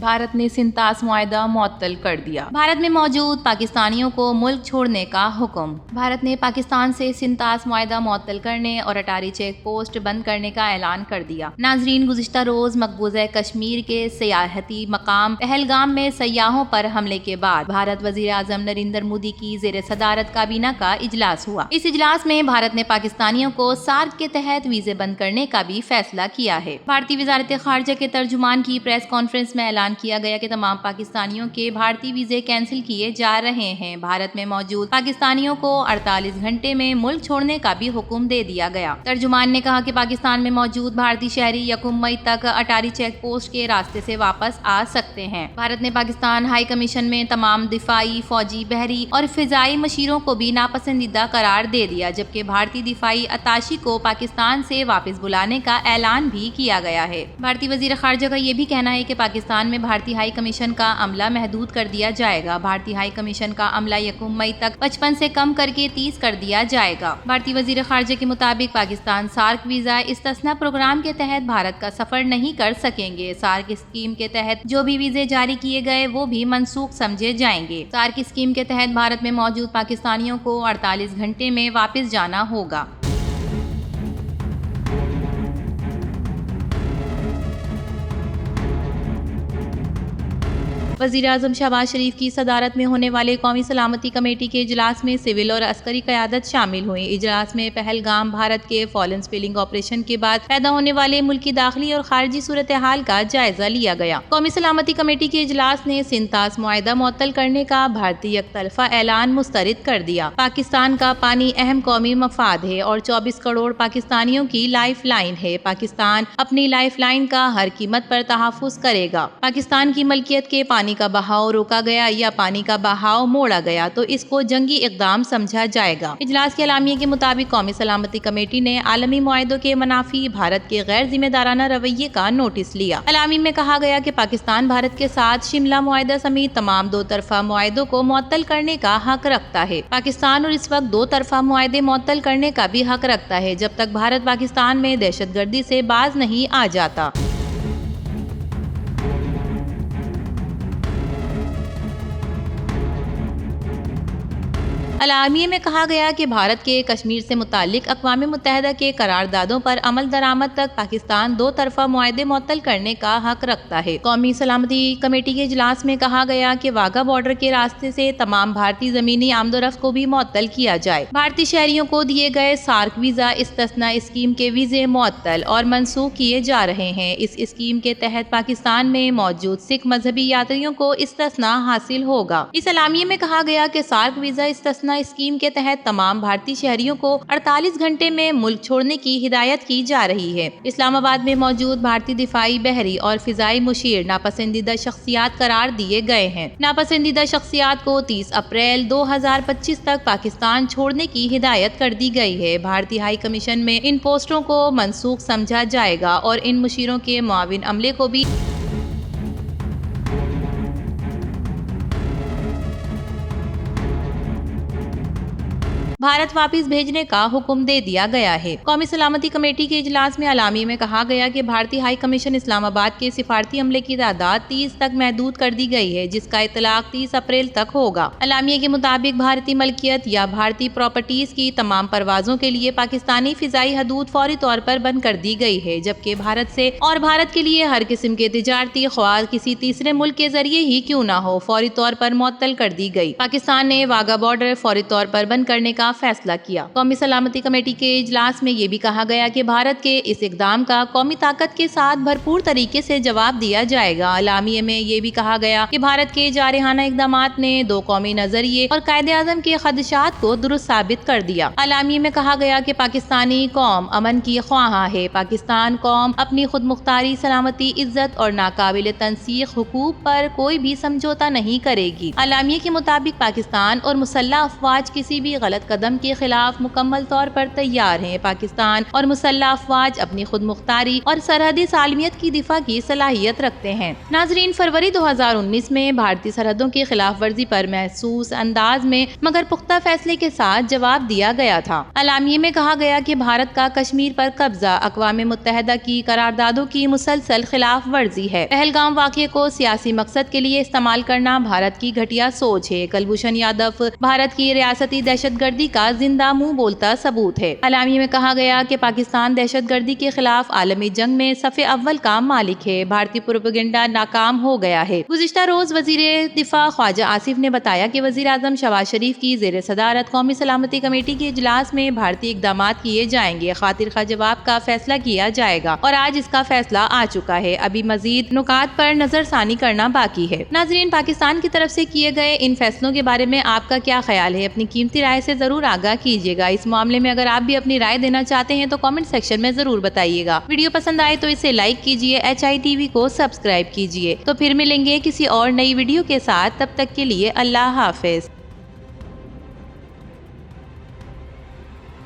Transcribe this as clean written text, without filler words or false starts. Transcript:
भारत ने सिंतास मुआहदा मुअत्तल कर दिया। भारत में मौजूद पाकिस्तानियों को मुल्क छोड़ने का हुक्म। भारत ने पाकिस्तान से सिंतास मुआहदा मुअत्तल करने और अटारी चेक पोस्ट बंद करने का ऐलान कर दिया। नाजरीन, गुज़िश्ता रोज मकबूजा कश्मीर के सियाहती मकाम पहलगाम में सयाहों पर हमले के बाद भारत वज़ीर आज़म नरेंद्र मोदी की ज़ेर सदारत काबीना का इजलास हुआ। इस इजलास में भारत ने पाकिस्तानियों को सार्क के तहत वीजे बंद करने का भी फैसला किया है। भारतीय वज़ारत ख़ारिजा के तर्जुमान की प्रेस कॉन्फ्रेंस में ऐलान किया गया कि तमाम पाकिस्तानियों के भारतीय वीजे कैंसिल किए जा रहे हैं। भारत में मौजूद पाकिस्तानियों को 48 घंटे में मुल्क छोड़ने का भी हुक्म दे दिया गया। तर्जुमान ने कहा कि पाकिस्तान में मौजूद भारतीय शहरी 1 मई तक अटारी चेक पोस्ट के रास्ते से वापस आ सकते हैं। भारत ने पाकिस्तान हाई कमीशन में तमाम दिफाई, फौजी, बहरी और फिजाई मशीरों को भी नापसंदीदा करार दे दिया, जबकि भारतीय दिफाई अताशी को पाकिस्तान से वापस बुलाने का ऐलान भी किया गया है। भारतीय वज़ीर ख़ारिजा का यह भी कहना है कि पाकिस्तान में भारतीय हाई कमीशन का अमला महदूद कर दिया जाएगा। भारतीय हाई कमीशन का अमला 1 मई तक 55 से कम करके 30 कर दिया जाएगा। भारतीय वज़ीर ख़ारिजा के मुताबिक पाकिस्तान सार्क वीजा इस्तिस्ना प्रोग्राम के तहत भारत का सफर नहीं कर सकेंगे। सार्क स्कीम के तहत जो भी वीजे जारी किए गए वो भी मनसूख समझे जाएंगे। सार्क स्कीम के तहत भारत में मौजूद पाकिस्तानियों को 48 घंटे में वापस जाना होगा। वज़ीर आज़म शहबाज शरीफ की सदारत में होने वाले कौमी सलामती कमेटी के इजलास में सिविल और अस्करी क़यादत शामिल हुई। इजलास में पहलगाम भारत के फॉलन स्पिलिंग ऑपरेशन के बाद पैदा होने वाले मुल्की दाखिली और खारजी सूरत हाल का जायजा लिया गया। कौमी सलामती कमेटी के इजलास ने सिंतास मुआहदा मुअत्तल करने का भारतीय एकतरफा ऐलान मुस्तरद कर दिया। पाकिस्तान का पानी अहम कौमी मफाद है और 24 करोड़ पाकिस्तानियों की लाइफ लाइन है। पाकिस्तान अपनी लाइफ लाइन का हर कीमत पर तहफ़्फ़ुज़ करेगा। पाकिस्तान की मलकियत के पानी का बहाव रोका गया या पानी का बहाव मोड़ा गया तो इसको जंगी इक़दाम समझा जाएगा। इजलास के अलामिये के मुताबिक कौमी सलामती कमेटी ने आलमी मुआहदों के मनाफी भारत के गैर जिम्मेदाराना रवैये का नोटिस लिया। अलामी में कहा गया कि पाकिस्तान भारत के साथ शिमला मुआहदा समेत तमाम 2 तरफा मुआहदों को मुअत्तल करने का हक रखता है। पाकिस्तान और इस वक्त 2 तरफा मुआहदे मुअत्तल करने का भी हक रखता है जब तक भारत पाकिस्तान में दहशतगर्दी से बाज नहीं आ जाता। अलामिये में कहा गया कि भारत के कश्मीर से मुतालिक अक़वाम मुत्तहिदा के करारदादों पर अमल दरामद तक पाकिस्तान 2 तरफा मुआहदे मुअत्तल करने का हक रखता है। कौमी सलामती कमेटी के इजलास में कहा गया कि वाघा बॉर्डर के रास्ते से तमाम भारतीय ज़मीनी आमदोरफ्त को भी मुअत्तल किया जाए। भारतीय शहरियों को दिए गए सार्क वीज़ा इस्तिस्ना स्कीम के वीज़े मुअत्तल और मनसूख किए जा रहे हैं। इस स्कीम के तहत पाकिस्तान में मौजूद सिख मजहबी यात्रियों को इस्तिस्ना हासिल होगा। इस अलामिये में कहा गया कि सार्क वीज़ा इस्तिस्ना स्कीम के तहत तमाम भारतीय शहरियों को 48 घंटे में मुल्क छोड़ने की हिदायत की जा रही है। इस्लामाबाद में मौजूद भारतीय दिफाई, बहरी और फिजाई मुशीर नापसंदीदा शख्सियात करार दिए गए हैं। नापसंदीदा शख्सियात को 30 अप्रैल 2025 तक पाकिस्तान छोड़ने की हिदायत कर दी गई है। भारतीय हाई कमीशन में इन पोस्टों को मनसूख समझा जाएगा और इन मुशीरों के मुआविन अमले को भी भारत वापस भेजने का हुक्म दे दिया गया है। कौमी सलामती कमेटी के इजलास में अलामी में कहा गया कि भारतीय हाई कमीशन इस्लामाबाद के सिफारती अमले की तादाद 30 तक महदूद कर दी गई है, जिसका इतलाक 30 अप्रैल तक होगा। अलामिये के मुताबिक भारतीय मलकियत या भारतीय प्रॉपर्टीज की तमाम परवाजों के लिए पाकिस्तानी फिजाई हदूद फौरी तौर पर बंद कर दी गई है, जबकि भारत से और भारत के लिए हर किस्म के तिजारती ख्वाह किसी तीसरे मुल्क के जरिए ही क्यों न हो फौरी तौर पर मुअत्तल कर दी गई। पाकिस्तान ने वाघा बॉर्डर फौरी तौर पर बंद करने का फैसला किया। कौमी सलामती कमेटी के इजलास में ये भी कहा गया कि भारत के इस इकदाम का कौमी ताकत के साथ भरपूर तरीके से जवाब दिया जाएगा। अलामिये में ये भी कहा गया कि भारत के जारहाना इकदामात ने 2 कौमी नजरिए और कायदे आज़म के खदशात को दुरुस्त साबित कर दिया। अलामिये में कहा गया कि पाकिस्तानी कौम अमन की ख्वाहा है। पाकिस्तान कौम अपनी खुद मुख्तारी, सलामती, इज्जत और नाकाबिल तनसीख हुकूक पर कोई भी समझौता नहीं करेगी। अलामिये के मुताबिक पाकिस्तान और मुसल्लह अफवाज किसी भी गलत कदम कदम के खिलाफ मुकम्मल तौर पर तैयार हैं। पाकिस्तान और मुसल्लह अफवाज अपनी खुद मुख्तारी और सरहदी सालमियत की दिफा की सलाहियत रखते हैं। नाजरीन, फरवरी 2019 में भारतीय सरहदों की खिलाफ वर्जी पर महसूस अंदाज में मगर पुख्ता फैसले के साथ जवाब दिया गया था। अलामिये में कहा गया कि भारत का कश्मीर पर कब्जा अक़वाम मुत्तहिदा की करारदादों की मुसलसल खिलाफ वर्जी है। पहलगाम वाक़ये को सियासी मकसद के लिए इस्तेमाल करना भारत की घटिया सोच है। कुलभूषण यादव भारत की रियासती दहशतगर्दी का जिंदा मुंह बोलता सबूत है। अलामिये में कहा गया कि पाकिस्तान दहशतगर्दी के खिलाफ आलमी जंग में सफ़े अव्वल का मालिक है। भारतीय प्रोपेगेंडा नाकाम हो गया है। गुज़िश्ता रोज वज़ीर दिफा ख्वाजा आसिफ ने बताया कि वज़ीर आज़म शहबाज शरीफ की ज़ेर सदारत कौमी सलामती कमेटी के इजलास में भारतीय इक़दाम किए जाएंगे। खातिर खा जवाब का फैसला किया जाएगा और आज इसका फैसला आ चुका है। अभी मजीद नुकात पर नजरसानी करना बाकी है। नाजरीन, पाकिस्तान की तरफ से किए गए इन फैसलों के बारे में आपका क्या ख्याल है? अपनी कीमती राय से जरूर आगाह कीजिएगा। इस मामले में अगर आप भी अपनी राय देना चाहते हैं तो कमेंट सेक्शन में जरूर बताइएगा। वीडियो पसंद आए तो इसे लाइक कीजिए, HITV को सब्सक्राइब कीजिए। तो फिर मिलेंगे किसी और नई वीडियो के साथ। तब तक के लिए अल्लाह हाफिज।